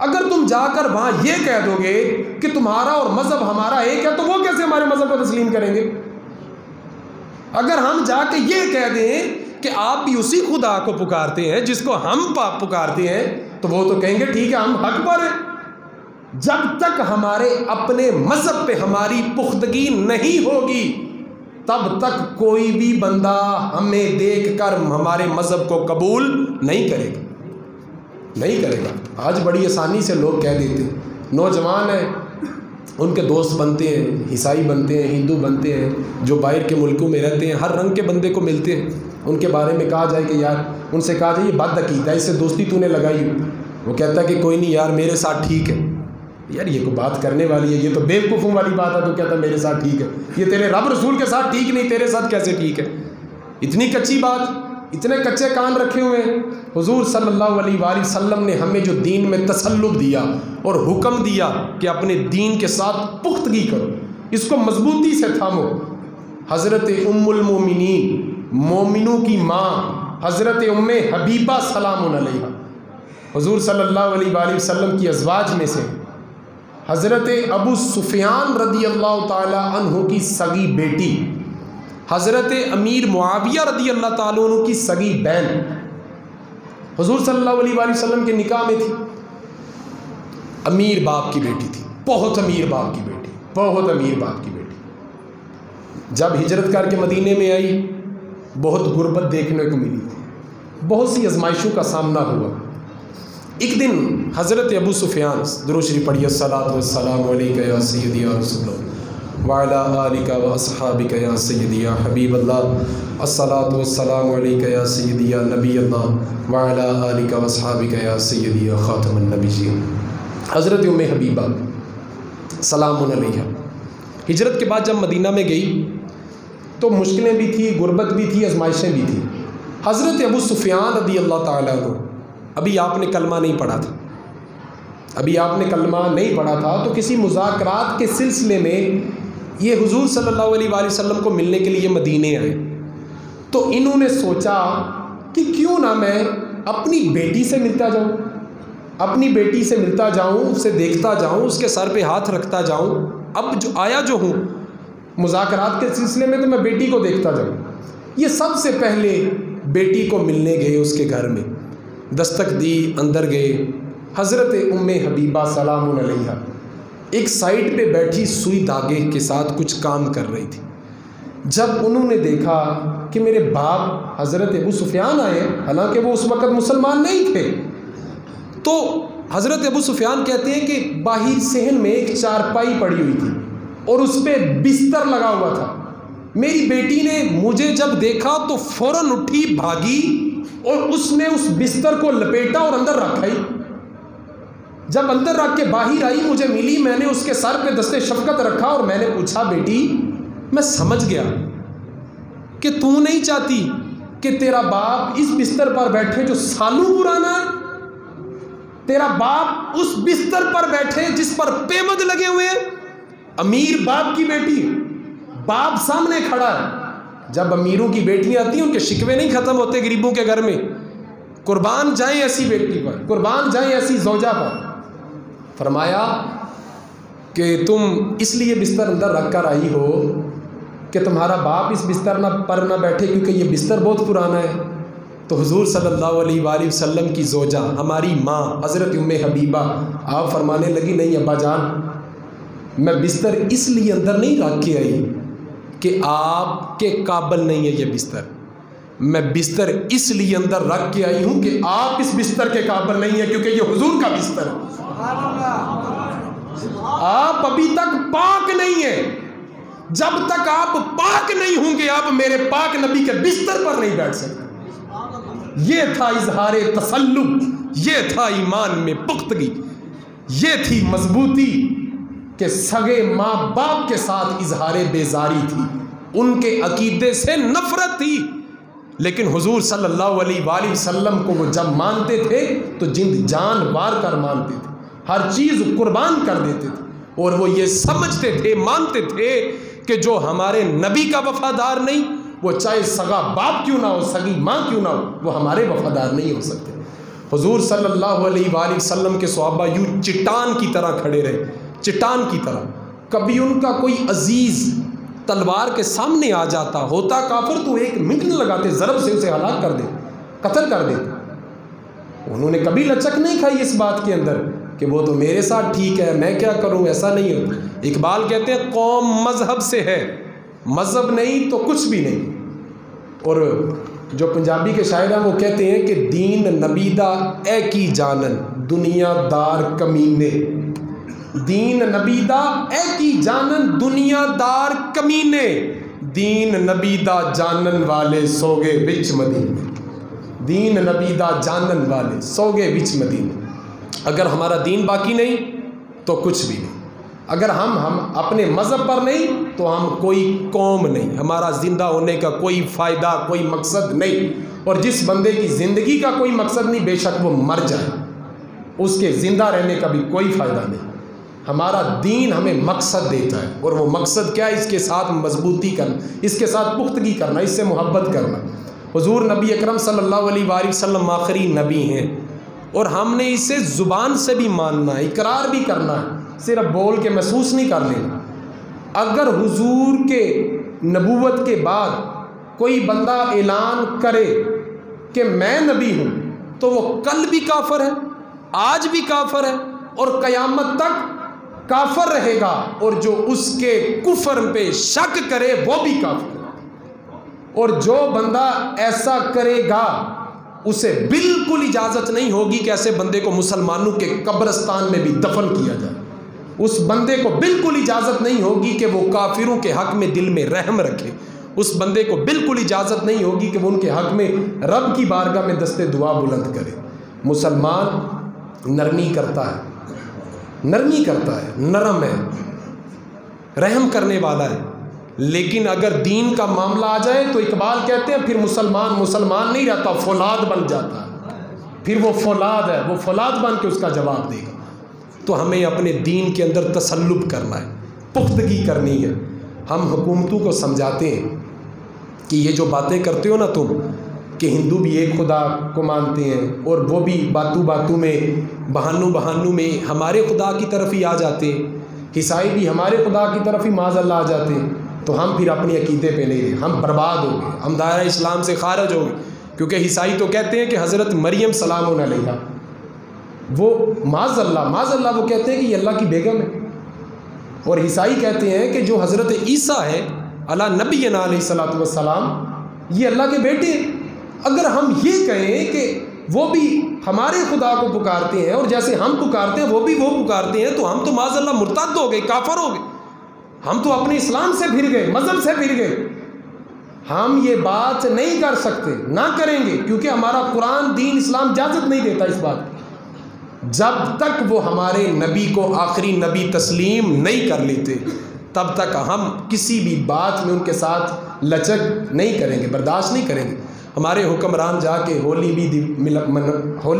अगर तुम जाकर वहाँ ये कह दोगे कि तुम्हारा और मज़हब हमारा एक है, तो वो कैसे हमारे मज़हब को तस्लीम करेंगे? अगर हम जाके ये कह दें कि आप भी उसी खुदा को पुकारते हैं जिसको हम पुकारते हैं, तो वो तो कहेंगे ठीक है, हम हक पर हैं। जब तक हमारे अपने मज़हब पे हमारी पुख्तगी नहीं होगी, तब तक कोई भी बंदा हमें देखकर हमारे मज़हब को कबूल नहीं करेगा, नहीं करेगा। आज बड़ी आसानी से लोग कह देते हैं, नौजवान हैं, उनके दोस्त बनते हैं, ईसाई बनते हैं, हिंदू बनते हैं, जो बाहर के मुल्कों में रहते हैं, हर रंग के बंदे को मिलते हैं, उनके बारे में कहा जाए कि यार, उनसे कहा जाए ये बदअकीदा, इससे दोस्ती तूने लगाई हो, वो कहता है कि कोई नहीं यार, मेरे साथ ठीक है। यार ये को बात करने वाली है, ये तो बेवकूफ़ों वाली बात है। तो कहता है मेरे साथ ठीक है, ये तेरे रब रसूल के साथ ठीक नहीं, तेरे साथ कैसे ठीक है? इतनी कच्ची बात, इतने कच्चे कान रखे हुए हैं। हुजूर सल्लल्लाहु अलैहि वसल्लम ने हमें जो दीन में तसल्लुक दिया और हुक्म दिया कि अपने दीन के साथ पुख्तगी करो, इसको मजबूती से थामो। हज़रत उम्मुल मोमिनीन, मोमिनों की माँ हज़रत उम्मे हबीबा सलामुन अलैहा, हुजूर सल्लल्लाहु अलैहि वसल्लम की अज़वाज में से हज़रत अबू सुफियान रदी अल्लाह ताला अन्हु की सगी बेटी, हज़रत अमीर मुआविया रदी अल्लाह ताला अन्हु की सगी बहन हुजूर सल्लल्लाहु अलैहि वसल्लम के निकाह में थी। अमीर बाप की बेटी थी, बहुत अमीर बाप की बेटी, बहुत अमीर बाप की बेटी। जब हिजरत करके मदीने में आई, बहुत गुर्बत देखने को मिली थी, बहुत सी आजमाइशों का सामना हुआ। एक दिन हज़रत अबू सुफियान, दुरूद शरीफ पढ़िए, अस्सलातु वस्सलामु अलैका या सय्यदी या रसूलल्लाह व अला आलिका व अस्हाबिका या सय्यदी या हबीबल्लाह, अस्सलातु वस्सलामु अलैका या सय्यदी या नबीयल्लाह व अला आलिका व अस्हाबिका या सय्यदी या खातमुन नबिय्यीन। हज़रत उम्मे हबीबा सलामुन अलैहा हिजरत के बाद जब मदीना में गई तो मुश्किलें भी थी, गुर्बत भी थी, आजमाइशें भी थी। हज़रत अबू सुफियान रदी अल्लाह ताला अन्हु अभी आपने कलमा नहीं पढ़ा था, अभी आपने कलमा नहीं पढ़ा था, तो किसी मुज़ाकरात के सिलसिले में ये हुजूर सल्लल्लाहु अलैहि वसल्लम को मिलने के लिए मदीने आए। तो इन्होंने सोचा कि क्यों ना मैं अपनी बेटी से मिलता जाऊं, अपनी बेटी से मिलता जाऊं, उसे देखता जाऊं, उसके सर पे हाथ रखता जाऊं। अब जो आया जो हूँ मुज़ाकरात के सिलसिले में, तो मैं बेटी को देखता जाऊं। ये सबसे पहले बेटी को मिलने गए, उसके घर में दस्तक दी, अंदर गए। हज़रत उम्मे हबीबा सलामुन अलैहा एक साइड पे बैठी सुई धागे के साथ कुछ काम कर रही थी। जब उन्होंने देखा कि मेरे बाप हज़रत अबू सुफियान आए, हालांकि वो उस वक़्त मुसलमान नहीं थे, तो हज़रत अबू सुफियान कहते हैं कि बाहर सहन में एक चारपाई पड़ी हुई थी और उस पर बिस्तर लगा हुआ था। मेरी बेटी ने मुझे जब देखा तो फ़ौरन उठी, भागी और उसने उस बिस्तर को लपेटा और अंदर रखा ही। जब अंदर रख के बाहर आई, मुझे मिली, मैंने उसके सर पे दस्ते शफ़क़त रखा और मैंने पूछा, बेटी मैं समझ गया कि तू नहीं चाहती कि तेरा बाप इस बिस्तर पर बैठे जो सालों पुराना है, तेरा बाप उस बिस्तर पर बैठे जिस पर पेमद लगे हुए हैं। अमीर बाप की बेटी, बाप सामने खड़ा है। जब अमीरों की बेटियां आती हैं उनके शिकवे नहीं ख़त्म होते गरीबों के घर में। कुर्बान जाएं ऐसी बेटी पर, कुर्बान जाएं ऐसी ज़ौजा पर। फरमाया कि तुम इसलिए बिस्तर अंदर रख कर आई हो कि तुम्हारा बाप इस बिस्तर पर ना बैठे क्योंकि ये बिस्तर बहुत पुराना है। तो हुजूर सल्लल्लाहु अलैहि वसल्लम की ज़ौजा हमारी माँ हज़रत उम्मे हबीबा आप फरमाने लगी, नहीं अब्बा जान, मैं बिस्तर इसलिए अंदर नहीं रख के आई कि आपके काबिल नहीं है ये बिस्तर, मैं बिस्तर इसलिए अंदर रख के आई हूँ कि आप इस बिस्तर के काबिल नहीं है, क्योंकि ये हुजूर का बिस्तर है। आप अभी तक पाक नहीं है। जब तक आप पाक नहीं होंगे आप मेरे पाक नबी के बिस्तर पर नहीं बैठ सकते। ये था इजहारे तसल्लुक, ये था ईमान में पुख्तगी, ये थी मजबूती कि सगे माँ बाप के साथ इजहारे बेजारी थी, उनके अकीदे से नफरत थी। लेकिन हुजूर सल्लल्लाहु अलैहि वसल्लम को वो जब मानते थे तो जिंद जान वार कर मानते थे, हर चीज़ कुर्बान कर देते थे। और वो ये समझते थे, मानते थे कि जो हमारे नबी का वफादार नहीं, वो चाहे सगा बाप क्यों ना हो, सगी माँ क्यों ना हो, वो हमारे वफादार नहीं हो सकते। हुजूर सल्लल्लाहु अलैहि वसल्लम के सहाबा यूँ चट्टान की तरह खड़े रहे, चट्टान की तरह। कभी उनका कोई अजीज़ तलवार के सामने आ जाता, होता काफिर, तो एक मिनट न लगाते, ज़रब से उसे हलाक कर दे, कत्ल कर देते। उन्होंने कभी लचक नहीं खाई इस बात के अंदर कि वो तो मेरे साथ ठीक है, मैं क्या करूं, ऐसा नहीं होता। इकबाल कहते हैं कौम मजहब से है, मजहब नहीं तो कुछ भी नहीं। और जो पंजाबी के शायर हैं वो कहते हैं कि दीन नबीदा ए की जानन दुनियादार कमीने, दीन नबीदा ए की जानन दुनियादार कमीने, दीन नबीदा जानन वाले सोगे विच मदीने, दीन नबीदा जानन वाले सोगे विच मदीने। अगर हमारा दीन बाकी नहीं तो कुछ भी नहीं, अगर हम अपने मज़हब पर नहीं तो हम कोई कौम नहीं, हमारा ज़िंदा होने का कोई फ़ायदा, कोई मकसद नहीं। और जिस बंदे की ज़िंदगी का कोई मकसद नहीं, बेशक वो मर जाए, उसके ज़िंदा रहने का भी कोई फ़ायदा नहीं। हमारा दीन हमें मकसद देता है, और वो मकसद क्या है, इसके साथ मजबूती करना, इसके साथ पुख्तगी करना, इससे मोहब्बत करना। हुजूर नबी अकरम सल्लल्लाहु अलैहि वसल्लम आखिरी नबी हैं और हमने इसे ज़ुबान से भी मानना है, इकरार भी करना है, सिर्फ बोल के महसूस नहीं कर लेना। अगर हुजूर के नबूवत के बाद कोई बंदा ऐलान करे कि मैं नबी हूँ तो वो कल भी काफिर है, आज भी काफिर है और क़यामत तक काफिर रहेगा। और जो उसके कुफर पे शक करे वो भी काफिर है। और जो बंदा ऐसा करेगा उसे बिल्कुल इजाज़त नहीं होगी कि ऐसे बंदे को मुसलमानों के कब्रिस्तान में भी दफन किया जाए। उस बंदे को बिल्कुल इजाज़त नहीं होगी कि वो काफिरों के हक़ में दिल में रहम रखे। उस बंदे को बिल्कुल इजाज़त नहीं होगी कि वो उनके हक़ में रब की बारगाह में दस्ते दुआ बुलंद करे। मुसलमान नरमी करता है, नरमी करता है, नरम है, रहम करने वाला है। लेकिन अगर दीन का मामला आ जाए तो इकबाल कहते हैं फिर मुसलमान मुसलमान नहीं रहता, फौलाद बन जाता है, फिर वो फौलाद है, वो फौलाद बन के उसका जवाब देगा। तो हमें अपने दीन के अंदर तसल्लुब करना है, पुख्तगी करनी है। हम हुकूमतों को समझाते हैं कि ये जो बातें करते हो ना तुम, कि हिंदू भी एक खुदा को मानते हैं और वो भी बातों बातों में बहानों में हमारे खुदा की तरफ ही आ जाते हैं, ईसाई भी हमारे खुदा की तरफ ही माज़अल्लाह आ जाते हैं, तो हम फिर अपने अकीदे पे नहीं रहे, हम बर्बाद हो गए, हम दायरा इस्लाम से खारिज हो गए। क्योंकि ईसाई तो कहते हैं कि हज़रत मरियम सलामुन अलैहा, वो माज़अल्लाह वो कहते हैं कि ये अल्लाह की बेगम है। और ईसाई कहते हैं कि जो हज़रत ईसा है अला नबीना अलैहिस्सलातु वस्सलाम, ये अल्लाह के बेटे हैं। अगर हम ये कहें कि वो भी हमारे खुदा को पुकारते हैं और जैसे हम पुकारते हैं वो भी वो पुकारते हैं, तो हम तो माज़अल्लाह मुर्तद हो गए, काफर हो गए, हम तो अपने इस्लाम से फिर गए, मज़हब से फिर गए। हम ये बात नहीं कर सकते, ना करेंगे, क्योंकि हमारा कुरान दीन इस्लाम इजाज़त नहीं देता इस बात की। जब तक वो हमारे नबी को आखिरी नबी तस्लीम नहीं कर लेते, तब तक हम किसी भी बात में उनके साथ लचक नहीं करेंगे, बर्दाश्त नहीं करेंगे। हमारे हुक्मरान जाके होली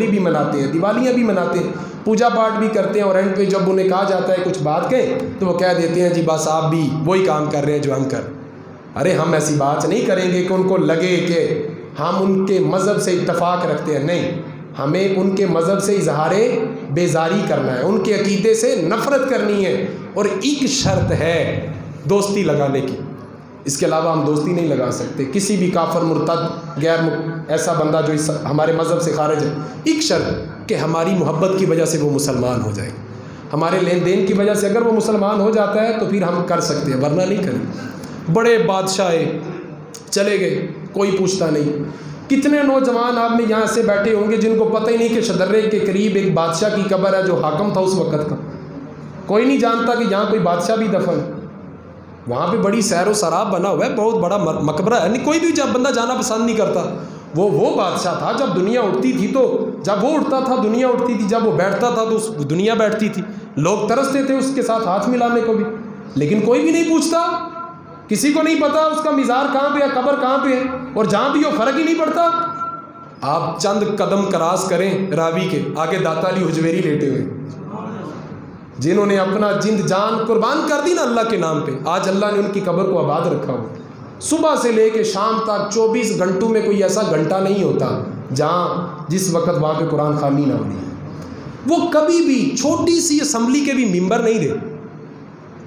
भी मनाते हैं, दिवालियाँ भी मनाते हैं, पूजा पाठ भी करते हैं, और एंड पे जब उन्हें कहा जाता है कुछ बात कहें तो वो कह देते हैं जी बस आप भी वही काम कर रहे हैं जो हम कर। अरे हम ऐसी बात नहीं करेंगे कि उनको लगे कि हम उनके मज़हब से इत्तफाक रखते हैं, नहीं, हमें उनके मज़हब से इजहारे बेजारी करना है, उनके अकीदे से नफ़रत करनी है। और एक शर्त है दोस्ती लगाने की, इसके अलावा हम दोस्ती नहीं लगा सकते किसी भी काफर, मुर्तद, गैर ऐसा बंदा जो इस हमारे मज़हब से खारिज है। एक शर्त कि हमारी मोहब्बत की वजह से वो मुसलमान हो जाए, हमारे लेन देन की वजह से अगर वो मुसलमान हो जाता है तो फिर हम कर सकते हैं, वरना नहीं करें। बड़े बादशाह चले गए, कोई पूछता नहीं। कितने नौजवान आप में यहाँ से बैठे होंगे जिनको पता ही नहीं कि शदर्रे के करीब एक बादशाह की कब्र है जो हाकम था उस वक़्त का। कोई नहीं जानता कि यहाँ कोई बादशाह भी दफन है। वहाँ पे बड़ी सैर व सराब बना हुआ है, बहुत बड़ा मकबरा है, नहीं कोई भी जब बंदा जाना पसंद नहीं करता। वो बादशाह था जब दुनिया उठती थी, तो जब वो उठता था दुनिया उठती थी, जब वो बैठता था तो दुनिया बैठती थी, लोग तरसते थे उसके साथ हाथ मिलाने को भी, लेकिन कोई भी नहीं पूछता, किसी को नहीं पता उसका मिज़ार कहाँ पे है, कब्र कहाँ पे है, और जहाँ भी हो फ़र्क ही नहीं पड़ता। आप चंद कदम क्रॉस करें रावी के आगे दाता अली हुजवेरी लेटे हुए, जिन्होंने अपना जिंद जान कुर्बान कर दी ना अल्लाह के नाम पे, आज अल्लाह ने उनकी कब्र को आबाद रखा हो। सुबह से लेके शाम तक 24 घंटों में कोई ऐसा घंटा नहीं होता जहाँ जिस वक्त वहाँ पे कुरान खानी ना होनी। वो कभी भी छोटी सी असम्बली के भी मेंबर नहीं रहे,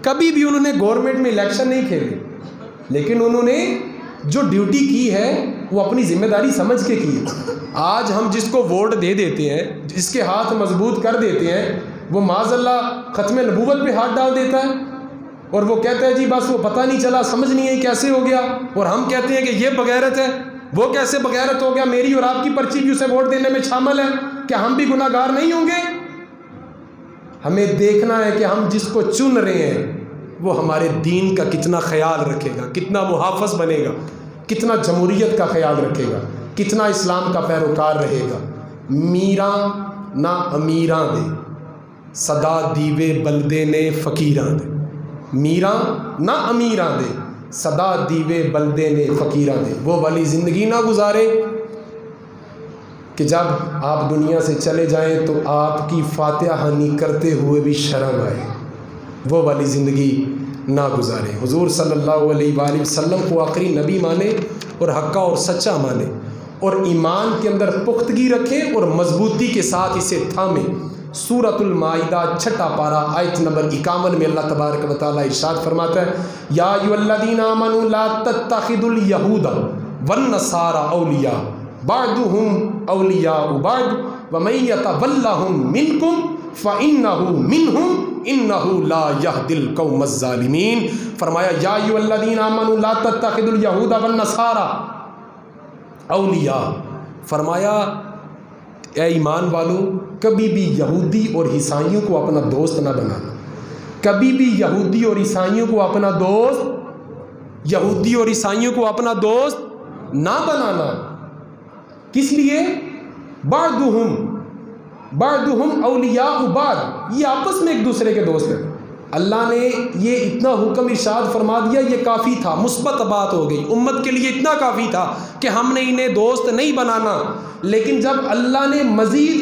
कभी भी उन्होंने गवर्नमेंट में इलेक्शन नहीं खेले, लेकिन उन्होंने जो ड्यूटी की है वो अपनी जिम्मेदारी समझ के की है। आज हम जिसको वोट दे देते हैं, जिसके हाथ मजबूत कर देते हैं, वो माज़अल्लाह ख़त्म नबूवत पे हाथ डाल देता है और वो कहता है जी बस वो पता नहीं चला, समझ नहीं आई कैसे हो गया, और हम कहते हैं कि ये बगैरत है, वो कैसे बगैरत हो गया, मेरी और आपकी पर्ची भी उसे वोट देने में शामिल है, क्या हम भी गुनाहगार नहीं होंगे? हमें देखना है कि हम जिसको चुन रहे हैं वो हमारे दीन का कितना ख्याल रखेगा, कितना मुहाफ़िज़ बनेगा, कितना जमहूरियत का ख्याल रखेगा, कितना इस्लाम का पैरोकार रहेगा। मीरा ना अमीरां दे, सदा दीवे बल्दे ने फ़कीरां दे। मीरा ना अमीरां दे, सदा दीवे बल्दे ने फ़कीरां दे। वो वाली ज़िंदगी ना गुजारे कि जब आप दुनिया से चले जाएं तो आपकी फातिहानी करते हुए भी शर्म आए, वो वाली ज़िंदगी ना गुजारें। हुज़ूर सल्लल्लाहु अलैहि वसल्लम को आखिरी नबी माने और हक्का और सच्चा माने, और ईमान के अंदर पुख्तगी रखें और मजबूती के साथ इसे थामें। सूरतुल माइदा 6 पारा आयत नंबर 51 में अल्लाह तबारक व तआला इरशाद फरमाता है, या अय्युहल्लज़ीना आमनू ला तत्तखिदुल यहूदा वन नसारा औलिया बअदुहुम औलियाउ बअद व मन यतवल्लहुम मिनकुम फ़इन्नहु मिनहुम इन्नहु ला यहदिल कौमज़ ज़ालिमीन। फरमाया या अय्युहल्लज़ीना आमनू ला तत्तखिदुल यहूदा वन नसारा औलिया, फरमाया ए ईमान वालों, कभी भी यहूदी और ईसाइयों को अपना दोस्त ना बनाना, कभी भी यहूदी और ईसाइयों को अपना दोस्त, यहूदी और ईसाइयों को अपना दोस्त ना बनाना। किस लिए? बादुहुम औलिया उबाद, ये आपस में एक दूसरे के दोस्त हैं। अल्लाह ने ये इतना हुक्म इरशाद फरमा दिया, ये काफ़ी था, मुस्बत बात हो गई, उम्मत के लिए इतना काफ़ी था कि हमने इन्हें दोस्त नहीं बनाना। लेकिन जब अल्लाह ने मज़ीद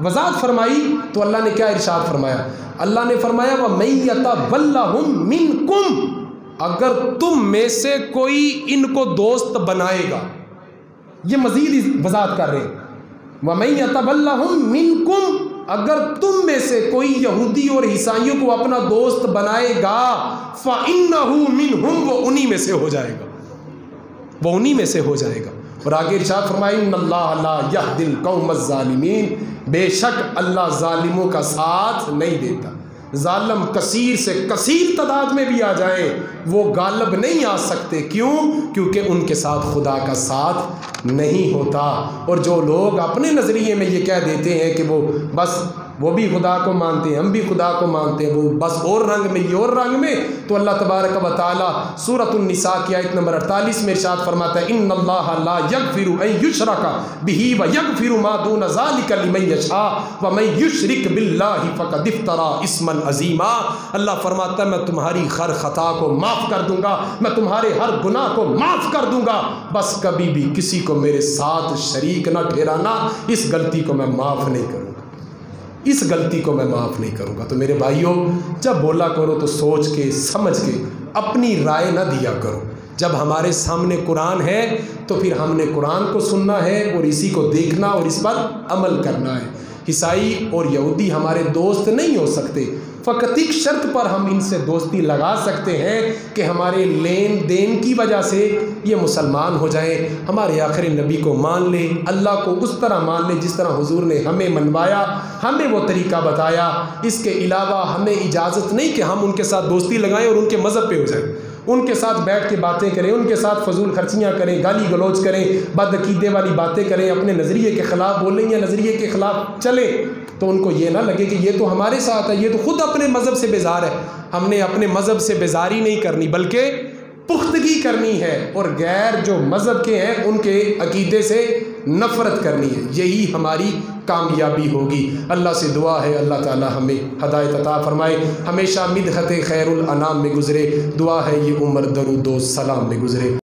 वज़ाहत फरमाई तो अल्लाह ने क्या इरशाद फरमाया? अल्लाह ने फरमाया व मैं यतवल्लहुम मिनकुम, अगर तुम में से कोई इनको दोस्त बनाएगा। ये मज़ीद वज़ाहत कर रहे हैं, व मैं यतवल्लहुम मिनकुम, अगर तुम में से कोई यहूदी और ईसाइयों को अपना दोस्त बनाएगा, फ़इन्नहु मिनहुम, वो उन्हीं में से हो जाएगा, वो उन्हीं में से हो जाएगा। और आगे इरशाद फरमाया इन्नल्लाह ला यहदिल कौमज़ ज़ालिमीन, बेशक अल्लाह ज़ालिमों का साथ नहीं देता। ज़ालिम कसीर से कसीर तादाद में भी आ जाए, वो गालिब नहीं आ सकते। क्यों? क्योंकि उनके साथ खुदा का साथ नहीं होता। और जो लोग अपने नज़रिए में ये कह देते हैं कि वो भी खुदा को मानते हैं, हम भी खुदा को मानते हैं, वो बस और रंग में, ये और रंग में, तो अल्लाह तबारक व तआला सूरतुन निसा की आयत नंबर 48 में इरशाद फरमाता है इन्नल्लाह ला यगफिरु अन युशरका बिही व यगफिरु मा दून ज़ालिका लिमन यशा व मन युशरिक बिल्लाहि फ़क़द इफ़्तरा इस्मन अज़ीमा। अल्लाह फरमाता है मैं तुम्हारी हर खता को माफ़ कर दूंगा, मैं तुम्हारे हर गुनाह को माफ़ कर दूंगा, बस कभी भी किसी को मेरे साथ शरीक न ठहराना। इस गलती को मैं माफ़ नहीं करूँगा, इस गलती को मैं माफ़ नहीं करूँगा। तो मेरे भाइयों, जब बोला करो तो सोच के समझ के, अपनी राय न दिया करो। जब हमारे सामने कुरान है तो फिर हमने कुरान को सुनना है और इसी को देखना और इस पर अमल करना है। ईसाई और यहूदी हमारे दोस्त नहीं हो सकते, फ़कत एक शर्त पर हम इनसे दोस्ती लगा सकते हैं कि हमारे लेन देन की वजह से ये मुसलमान हो जाएं, हमारे आखिरी नबी को मान लें, अल्लाह को उस तरह मान लें जिस तरह हुजूर ने हमें मनवाया, हमें वो तरीक़ा बताया। इसके अलावा हमें इजाज़त नहीं कि हम उनके साथ दोस्ती लगाएं और उनके मज़हब पे हो जाएं, उनके साथ बैठ के बातें करें, उनके साथ फजूल खर्चियाँ करें, गाली गलौज करें, बदअकीदे वाली बातें करें, अपने नज़रिए के ख़िलाफ़ बोलें या नज़रिए के ख़िलाफ़ चलें, तो उनको ये ना लगे कि ये तो हमारे साथ है, ये तो ख़ुद अपने मज़हब से बेजार है। हमने अपने मज़हब से बेजारी नहीं करनी, बल्कि पुख्तगी करनी है और गैर जो मज़हब के हैं उनके अकीदे से नफ़रत करनी है। यही हमारी कामयाबी होगी। अल्लाह से दुआ है अल्लाह ताला हमें हदायत अता फ़रमाए, हमेशा मिदहत खैरुल अनाम में गुज़रे। दुआ है ये उम्र दरूद व सलाम में गुज़रे।